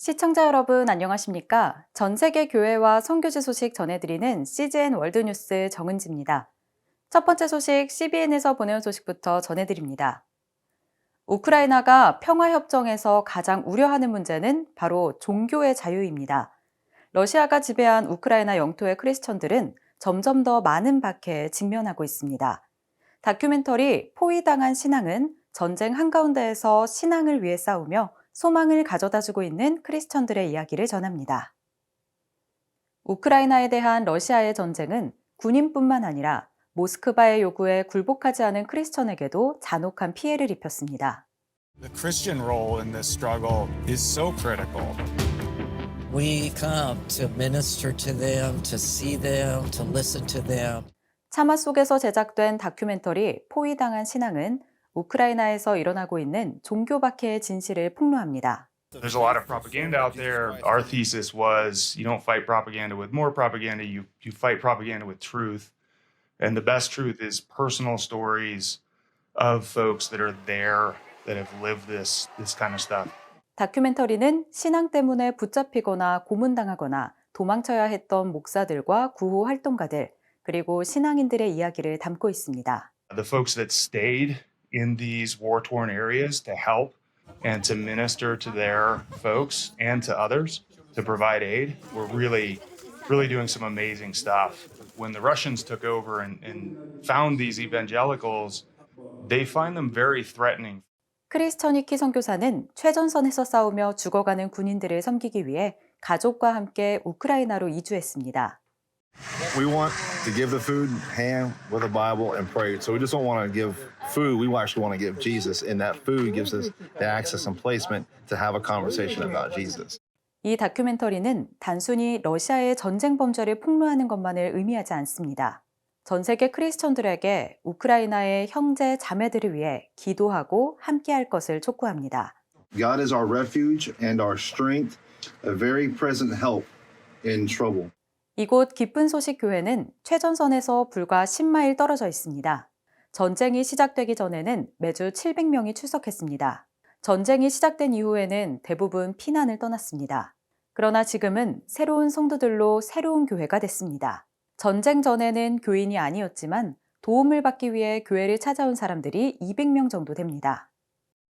시청자 여러분 안녕하십니까? 전 세계 교회와 선교지 소식 전해드리는 CGN 월드뉴스 정은지입니다. 첫 번째 소식 CBN에서 보내온 소식부터 전해드립니다. 우크라이나가 평화협정에서 가장 우려하는 문제는 바로 종교의 자유입니다. 러시아가 지배한 우크라이나 영토의 크리스천들은 점점 더 많은 박해에 직면하고 있습니다. 다큐멘터리 포위당한 신앙은 전쟁 한가운데에서 신앙을 위해 싸우며 소망을 가져다주고 있는 크리스천들의 이야기를 전합니다. 우크라이나에 대한 러시아의 전쟁은 군인뿐만 아니라 모스크바의 요구에 굴복하지 않은 크리스천에게도 잔혹한 피해를 입혔습니다. The Christian role in this struggle is so critical. We come to minister to them, to see them, to listen to them. 참화 속에서 제작된 다큐멘터리 포위당한 신앙은 우크라이나에서 일어나고 있는 종교 박해의 진실을 폭로합니다. There's a lot of propaganda out there. Our thesis was you don't fight propaganda with more propaganda, you fight propaganda with truth. And the best truth is personal stories of folks that are there, that have lived this kind of stuff. 다큐멘터리는 신앙 때문에 붙잡히거나 고문당하거나 도망쳐야 했던 목사들과 구호 활동가들, 그리고 신앙인들의 이야기를 담고 있습니다. The folks that stayed in these war-torn areas to help and to minister to their folks and to others to provide aid were really doing some amazing stuff. When the Russians took over and found these evangelicals, they find them very threatening. 크리스천이키 선교사는 최전선에서 싸우며 죽어가는 군인들을 섬기기 위해 가족과 함께 우크라이나로 이주했습니다. We want to give the food hand with a Bible and pray. So we just don't want to give food. We actually want to give Jesus, and that food gives us the access and placement to have a conversation about Jesus. 이 다큐멘터리는 단순히 러시아의 전쟁 범죄를 폭로하는 것만을 의미하지 않습니다. 전 세계 크리스천들에게 우크라이나의 형제 자매들을 위해 기도하고 함께할 것을 촉구합니다. God is our refuge and our strength, a very present help in trouble. 이곳 기쁜 소식 교회는 최전선에서 불과 10마일 떨어져 있습니다. 전쟁이 시작되기 전에는 매주 700명이 출석했습니다. 전쟁이 시작된 이후에는 대부분 피난을 떠났습니다. 그러나 지금은 새로운 성도들로 새로운 교회가 됐습니다. 전쟁 전에는 교인이 아니었지만 도움을 받기 위해 교회를 찾아온 사람들이 200명 정도 됩니다.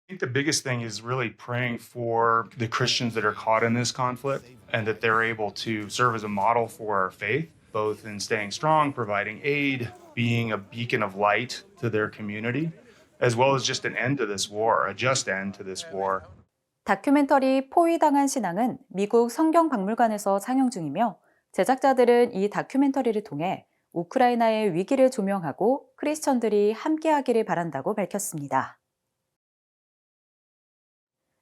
I think the biggest thing is really praying for the Christians that are caught in this conflict and that they're able to serve as a model for our faith, both in staying strong, providing aid, being a beacon of light to their community, as well as just an end to this war, a just end to this war. 다큐멘터리 포위당한 신앙은 미국 성경박물관에서 상영 중이며 제작자들은 이 다큐멘터리를 통해 우크라이나의 위기를 조명하고 크리스천들이 함께하기를 바란다고 밝혔습니다.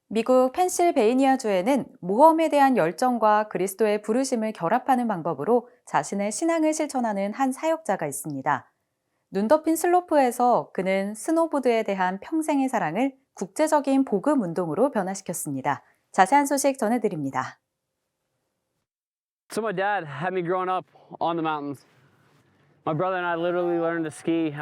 미국 펜실베이니아주에는 모험에 대한 열정과 그리스도의 부르심을 결합하는 방법으로 자신의 신앙을 실천하는 한 사역자가 있습니다. 눈 덮인 슬로프에서 그는 스노보드에 대한 평생의 사랑을 국제적인 복음 운동으로 변화시켰습니다. 자세한 소식 전해드립니다. So my dad had me growing up on the mountains. My brother and I literally learned to ski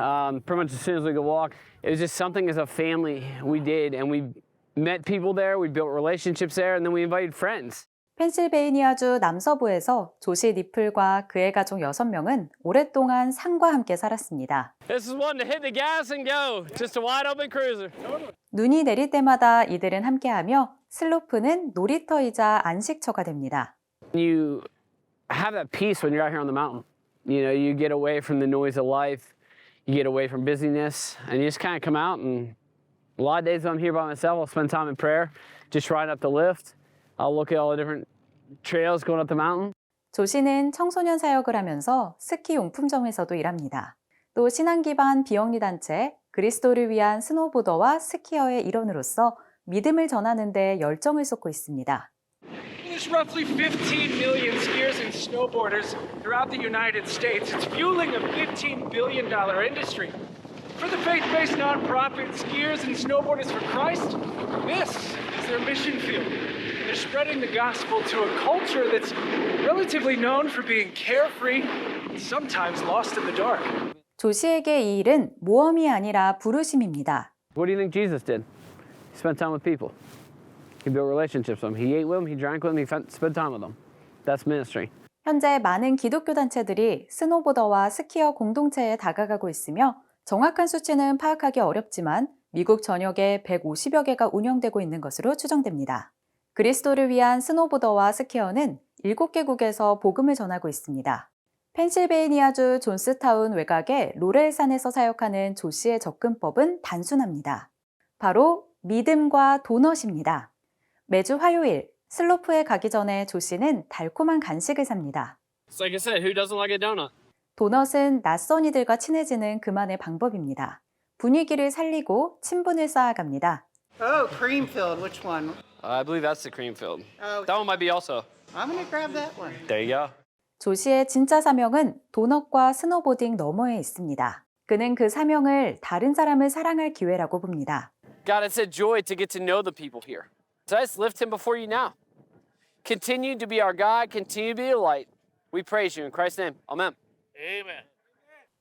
pretty much as soon as we could walk. It was just something as a family we did, and we met people there, we built relationships there, and then we invited friends. 펜실베이니아주 남서부에서 조시 니플과 그의 가족 6명은 오랫동안 산과 함께 살았습니다. This is one to hit the gas and go, just a wide open cruiser. 눈이 내릴 때마다 이들은 함께하며 슬로프는 놀이터이자 안식처가 됩니다. You have that peace when you're out here on the mountain. You know, you get away from the noise of life, you get away from busyness, and you just kind of come out. And a lot of days when I'm here by myself, I'll spend time in prayer, just riding up the lift. I'll look at all the different trails going up the mountain. 조시는 청소년 사역을 하면서 스키 용품점에서도 일합니다. 또 신앙 기반 비영리 단체 그리스도를 위한 스노보더와 스키어의 일원으로서 믿음을 전하는 데 열정을 쏟고 있습니다. There's roughly 15 million skiers and snowboarders throughout the United States. It's fueling a $15 billion industry. For the faith-based nonprofit Skiers and Snowboarders for Christ, this is their mission field. They're spreading the gospel to a culture that's relatively known for being carefree and sometimes lost in the dark. 조시에게 이 일은 모험이 아니라 부르심입니다. What do you think Jesus did? He spent time with people. He built relationships with them. He ate with them, he drank with them, spent time with them. That's ministry. 현재 많은 기독교 단체들이 스노보더와 스키어 공동체에 다가가고 있으며 정확한 수치는 파악하기 어렵지만 미국 전역에 150여 개가 운영되고 있는 것으로 추정됩니다. 그리스도를 위한 스노보더와 스키어는 7개국에서 복음을 전하고 있습니다. 펜실베이니아주 존스타운 외곽의 로렐산에서 사역하는 조 씨의 접근법은 단순합니다. 바로 믿음과 도넛입니다. 매주 화요일 슬로프에 가기 전에 조 씨는 달콤한 간식을 삽니다. It's like I said, who doesn't like a donut? 도넛은 낯선 이들과 친해지는 그만의 방법입니다. 분위기를 살리고 친분을 쌓아갑니다. Oh, cream filled. Which one? I believe that's the cream filled. Oh, That one might be also. I'm gonna grab that one. There you go. 조 씨의 진짜 사명은 도넛과 스노보딩 너머에 있습니다. 그는 그 사명을 다른 사람을 사랑할 기회라고 봅니다. God, it's a joy to get to know the people here. So I just lift him before you now. Continue to be our God, continue to be a light. We praise you in Christ's name. Amen. Amen.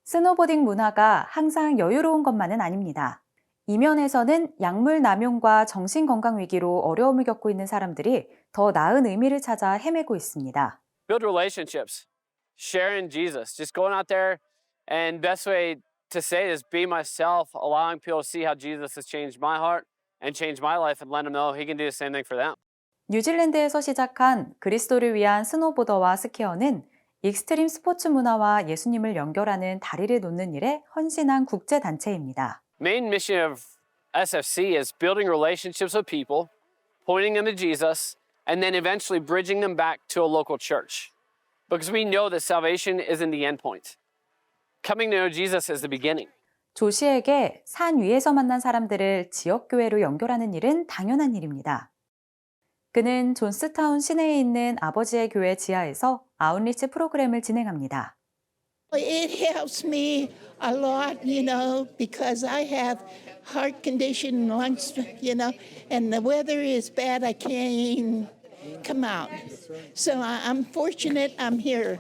스노보딩 문화가 항상 여유로운 것만은 아닙니다. 이면에서는 약물 남용과 정신건강 위기로 어려움을 겪고 있는 사람들이 더 나은 의미를 찾아 헤매고 있습니다. Build relationships. Sharing Jesus. Just going out there and best way to say it is be myself, allowing people to see how Jesus has changed my heart and changed my life and let them know he can do the same thing for them. 뉴질랜드에서 시작한 그리스도를 위한 스노보더와 스키어는 익스트림 스포츠 문화와 예수님을 연결하는 다리를 놓는 일에 헌신한 국제단체입니다. Main mission of SFC is building relationships with people, pointing them to Jesus, and then eventually bridging them back to a local church. Because we know that salvation isn't the end point. Coming to know Jesus is the beginning. 조 씨에게 산 위에서 만난 사람들을 지역교회로 연결하는 일은 당연한 일입니다. 그는 존스타운 시내에 있는 아버지의 교회 지하에서 아웃리치 프로그램을 진행합니다. It helps me a lot, because I have heart condition, lungs, and the weather is bad. I can't even come out. So I'm fortunate I'm here.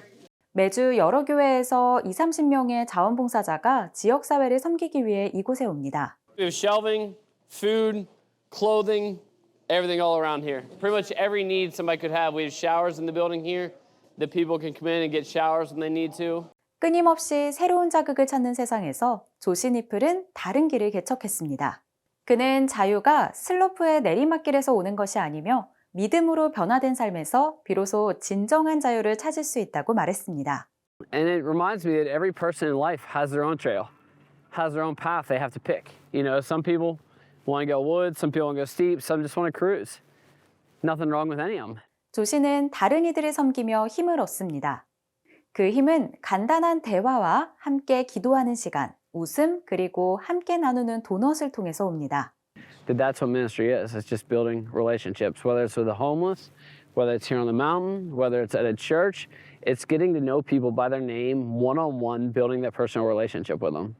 매주 여러 교회에서 20-30명의 자원봉사자가 지역사회를 섬기기 위해 이곳에 옵니다. We have shelving, food, clothing, everything all around here. Pretty much every need somebody could have. We have showers in the building here that people can come in and get showers when they need to. 끊임없이 새로운 자극을 찾는 세상에서 조시니플은 다른 길을 개척했습니다. 그는 자유가 슬로프의 내리막길에서 오는 것이 아니며 믿음으로 변화된 삶에서 비로소 진정한 자유를 찾을 수 있다고 말했습니다. And it reminds me that every person in life has their own trail, has their own path they have to pick. Some people want to go woods, some people want to go steep, some just want to cruise. Nothing wrong with any of them. 조시는 다른 이들을 섬기며 힘을 얻습니다. 그 힘은 간단한 대화와 함께 기도하는 시간, 웃음, 그리고 함께 나누는 도넛을 통해서 옵니다. That's what ministry is. It's just building relationships, whether it's with the homeless, whether it's here on the mountain, whether it's at a church. It's getting to know people by their name, one-on-one, building that personal relationship with them.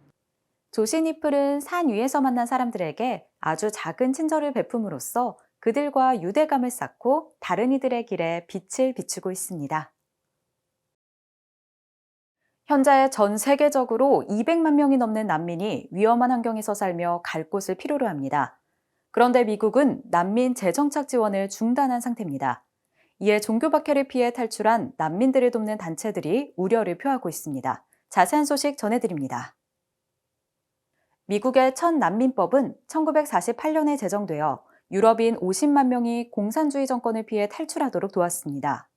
조시니플은 산 위에서 만난 사람들에게 아주 작은 친절을 베품으로써 그들과 유대감을 쌓고 다른 이들의 길에 빛을 비추고 있습니다. 현재 전 세계적으로 200만 명이 넘는 난민이 위험한 환경에서 살며 갈 곳을 필요로 합니다. 그런데 미국은 난민 재정착 지원을 중단한 상태입니다. 이에 종교 박해를 피해 탈출한 난민들을 돕는 단체들이 우려를 표하고 있습니다. 자세한 소식 전해드립니다. 미국의 첫 난민법은 1948년에 제정되어 유럽인 50만 명이 공산주의 정권을 피해 탈출하도록 도왔습니다.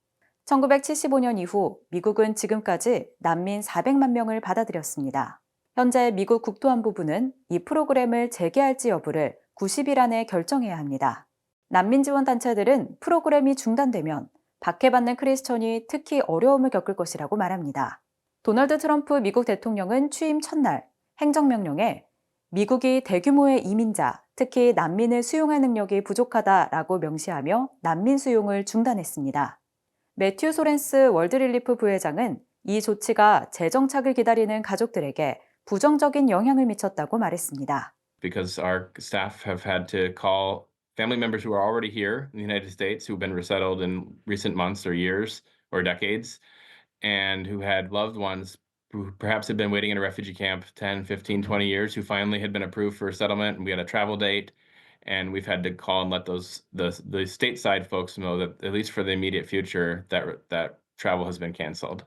1975년 이후 미국은 지금까지 난민 400만 명을 받아들였습니다. 현재 미국 국토안보부는 이 프로그램을 재개할지 여부를 90일 안에 결정해야 합니다. 난민 지원 단체들은 프로그램이 중단되면 박해받는 크리스천이 특히 어려움을 겪을 것이라고 말합니다. 도널드 트럼프 미국 대통령은 취임 첫날 행정명령에 미국이 대규모의 이민자, 특히 난민을 수용할 능력이 부족하다라고 명시하며 난민 수용을 중단했습니다. 매튜 소렌스 월드릴리프 부회장은 이 조치가 재정착을 기다리는 가족들에게 부정적인 영향을 미쳤다고 말했습니다. Because our staff have had to call family members who are already here in the United States, who've been resettled in recent months or years or decades, and who had loved ones who perhaps had been waiting in a refugee camp 10, 15, 20 years, who finally had been approved for settlement, and we had a travel date, And we've had to call and let the stateside folks know that at least for the immediate future that travel has been canceled.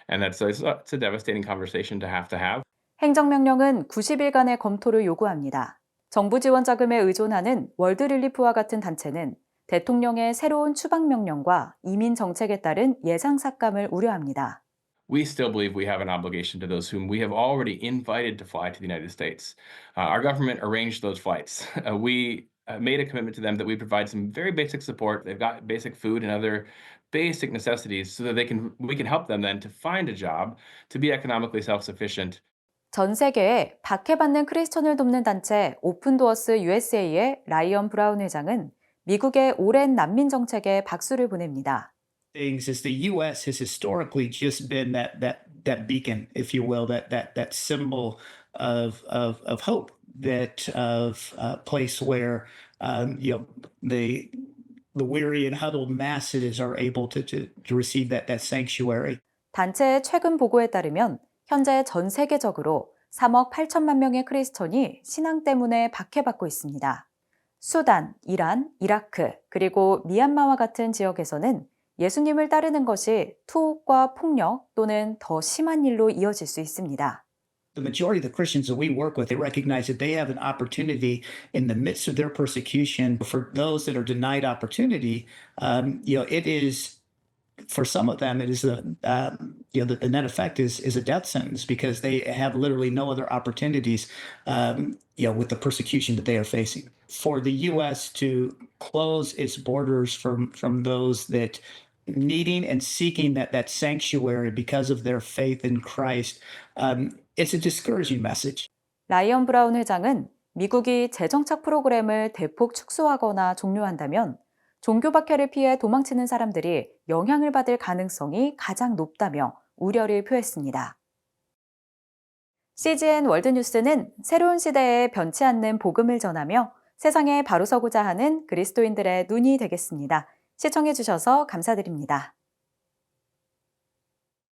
And it's a devastating conversation to have. 행정명령은 90일간의 검토를 요구합니다. 정부 지원 자금에 의존하는 월드릴리프와 같은 단체는 대통령의 새로운 추방명령과 이민 정책에 따른 예상 삭감을 우려합니다. We still believe we have an obligation to those whom we have already invited to fly to the United States. Our government arranged those flights. We made a commitment to them that we provide some very basic support. They've got basic food and other basic necessities so that we can help them then to find a job, to be economically self-sufficient. 전 세계에 박해받는 크리스천을 돕는 단체 오픈도어스 USA의 라이언 브라운 회장은 미국의 오랜 난민 정책에 박수를 보냅니다. Things is the U.S. has historically just been that beacon, if you will, that symbol of hope, that of a place where the weary and huddled masses are able to receive that sanctuary. 단체의 최근 보고에 따르면 현재 전 세계적으로 3억 8천만 명의 크리스천이 신앙 때문에 박해받고 있습니다. 수단, 이란, 이라크, 그리고 미얀마와 같은 지역에서는 예수님을 따르는 것이 투옥과 폭력 또는 더 심한 일로 이어질 수 있습니다. The majority of the Christians that we work with, they recognize that they have an opportunity in the midst of their persecution. For those that are denied opportunity, it is, for some of them, it is the net effect is a death sentence because they have literally no other opportunities, with the persecution that they are facing. For the U.S. to close its borders from those that needing and seeking that sanctuary because of their faith in Christ, it's a discouraging message. 라이언 브라운 회장은 미국이 재정착 프로그램을 대폭 축소하거나 종료한다면 종교 박해를 피해 도망치는 사람들이 영향을 받을 가능성이 가장 높다며 우려를 표했습니다. CGN 월드뉴스는 새로운 시대에 변치 않는 복음을 전하며 세상에 바로 서고자 하는 그리스도인들의 눈이 되겠습니다. 시청해주셔서 감사드립니다.